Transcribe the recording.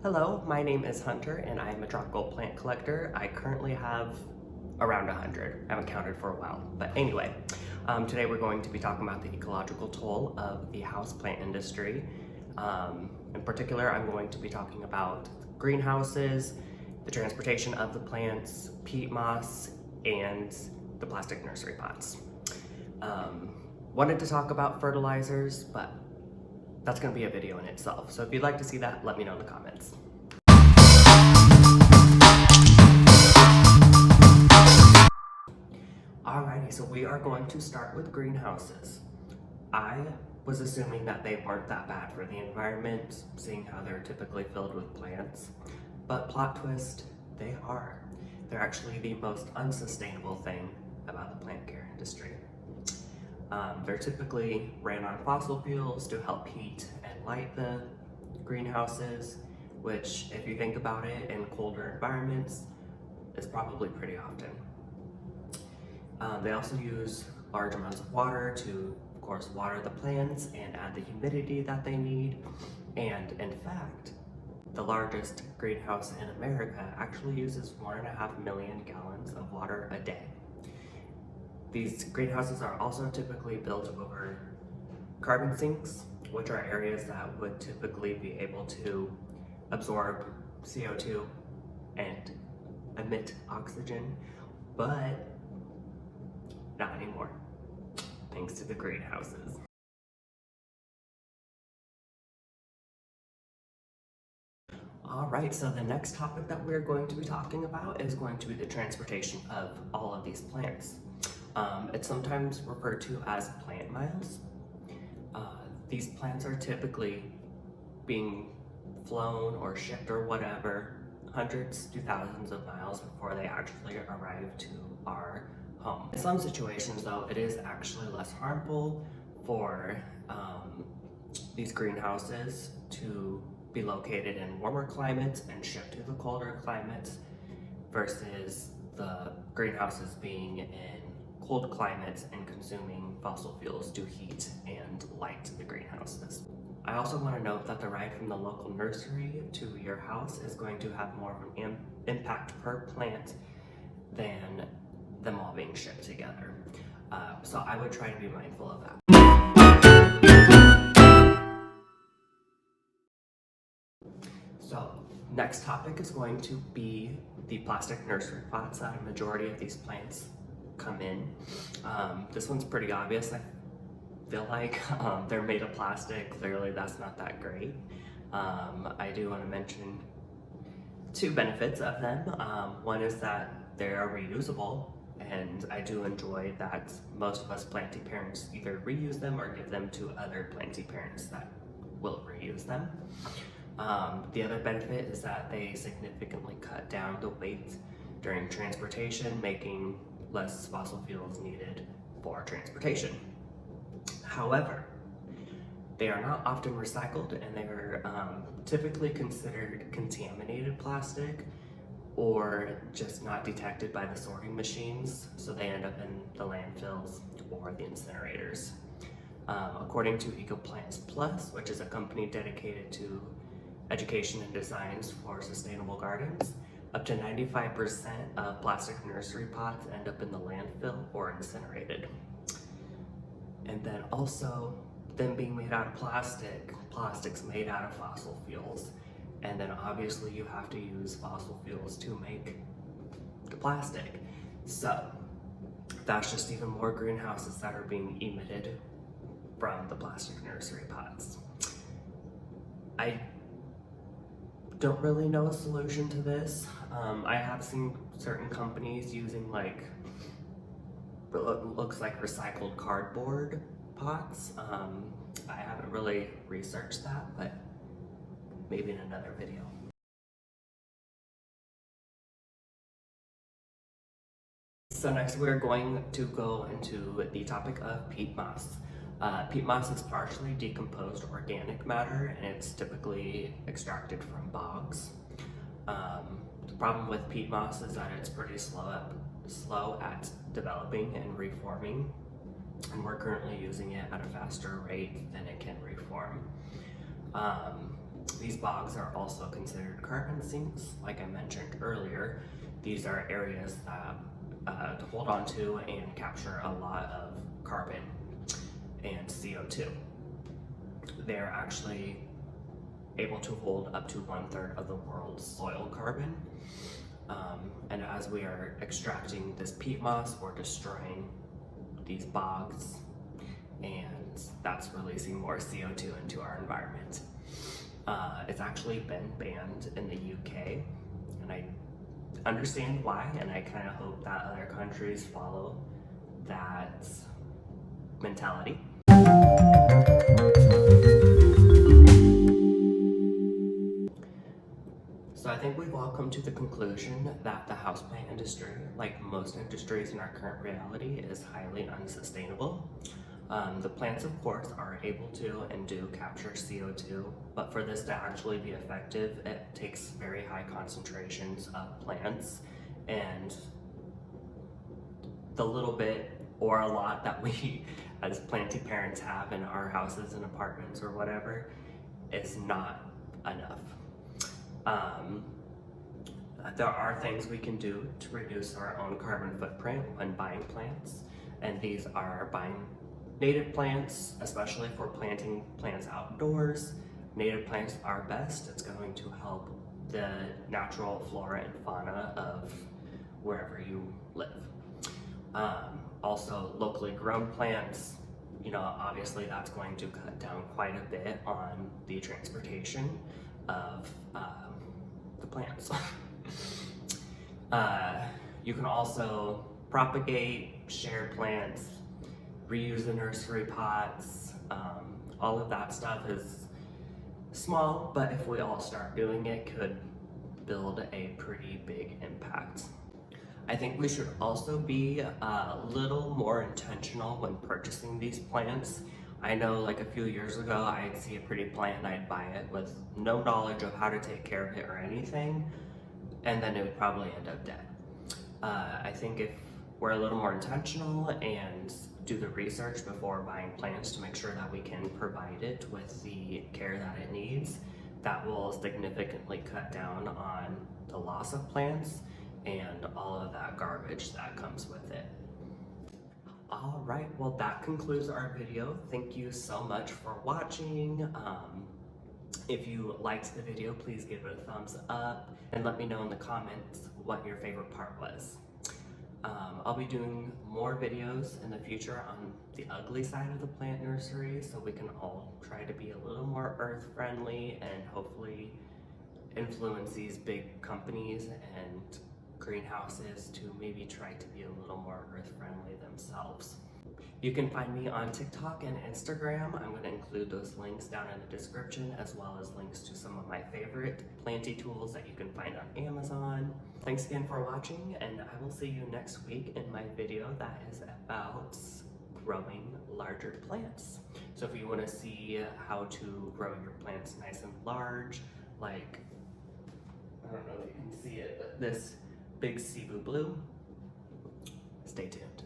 Hello, my name is Hunter and I am a tropical plant collector. I currently have around 100. I haven't counted for a while. But anyway, today we're going to be talking about the ecological toll of the houseplant industry. In particular, I'm going to be talking about greenhouses, the transportation of the plants, peat moss, and the plastic nursery pots. Wanted to talk about fertilizers, but that's going to be a video in itself. So if you'd like to see that, let me know in the comments. Alrighty, so we are going to start with greenhouses. I was assuming that they weren't that bad for the environment, seeing how they're typically filled with plants. But plot twist, they are. They're actually the most unsustainable thing about the plant care industry. They're typically ran on fossil fuels to help heat and light the greenhouses, which, if you think about it, in colder environments, is probably pretty often. They also use large amounts of water to, of course, water the plants and add the humidity that they need. And in fact, the largest greenhouse in America actually uses 1.5 million gallons of water a day. These greenhouses are also typically built over carbon sinks, which are areas that would typically be able to absorb CO2 and emit oxygen, but not anymore, thanks to the greenhouses. All right, so the next topic that we're going to be talking about is going to be the transportation of all of these plants. It's sometimes referred to as plant miles. These plants are typically being flown or shipped or whatever hundreds to thousands of miles before they actually arrive to our home. In some situations though, it is actually less harmful for these greenhouses to be located in warmer climates and shipped to the colder climates versus the greenhouses being in cold climates and consuming fossil fuels to heat and light the greenhouses. I also want to note that the ride from the local nursery to your house is going to have more of an impact per plant than them all being shipped together. So I would try to be mindful of that. So next topic is going to be the plastic nursery pots that a majority of these plants come in. This one's pretty obvious. I feel like they're made of plastic. Clearly that's not that great. I do want to mention two benefits of them. One is that they are reusable, and I do enjoy that most of us planty parents either reuse them or give them to other planty parents that will reuse them. The other benefit is that they significantly cut down the weight during transportation, making less fossil fuels needed for transportation. However, they are not often recycled, and they are typically considered contaminated plastic or just not detected by the sorting machines, so they end up in the landfills or the incinerators. According to EcoPlants Plus, which is a company dedicated to education and designs for sustainable gardens, up to 95% of plastic nursery pots end up in the landfill or incinerated. And then also, them being made out of plastic's made out of fossil fuels. And then obviously you have to use fossil fuels to make the plastic. So that's just even more greenhouses that are being emitted from the plastic nursery pots. I don't really know a solution to this. I have seen certain companies using like what looks like recycled cardboard pots. I haven't really researched that, but maybe in another video. So next we're going to go into the topic of peat moss. Peat moss is partially decomposed organic matter, and it's typically extracted from bogs. The problem with peat moss is that it's pretty slow at developing and reforming, and we're currently using it at a faster rate than it can reform. These bogs are also considered carbon sinks. Like I mentioned earlier, these are areas that to hold on to and capture a lot of carbon and CO2. They're actually able to hold up to 1/3 of the world's soil carbon. And as we are extracting this peat moss, we're destroying these bogs, and that's releasing more CO2 into our environment. It's actually been banned in the UK, and I understand why, and I kind of hope that other countries follow that mentality. So I think we've all come to the conclusion that the houseplant industry, like most industries in our current reality, is highly unsustainable. The plants, of course, are able to and do capture CO2, but for this to actually be effective, it takes very high concentrations of plants, and the little bit or a lot that we as planty parents have in our houses and apartments or whatever is not enough. There are things we can do to reduce our own carbon footprint when buying plants, and these are buying native plants, especially if we're planting plants outdoors. Native plants are best. It's going to help the natural flora and fauna of wherever you live. Also, locally grown plants, obviously that's going to cut down quite a bit on the transportation of the plants. You can also propagate, share plants, reuse the nursery pots. All of that stuff is small, but if we all start doing it, could build a pretty big impact. I think we should also be a little more intentional when purchasing these plants. I know like a few years ago, I'd see a pretty plant and I'd buy it with no knowledge of how to take care of it or anything, and then it would probably end up dead. I think if we're a little more intentional and do the research before buying plants to make sure that we can provide it with the care that it needs, that will significantly cut down on the loss of plants and all of that garbage that comes with it. All right, well that concludes our video. Thank you so much for watching. If you liked the video, please give it a thumbs up and let me know in the comments what your favorite part was. I'll be doing more videos in the future on the ugly side of the plant nursery, so we can all try to be a little more earth friendly and hopefully influence these big companies and greenhouses to maybe try to be a little more earth friendly themselves. You can find me on TikTok and Instagram. I'm going to include those links down in the description, as well as links to some of my favorite planty tools that you can find on Amazon. Thanks again for watching, and I will see you next week in my video that is about growing larger plants. So if you want to see how to grow your plants nice and large, like, I don't know if you can see it, but this big Cebu blue, stay tuned.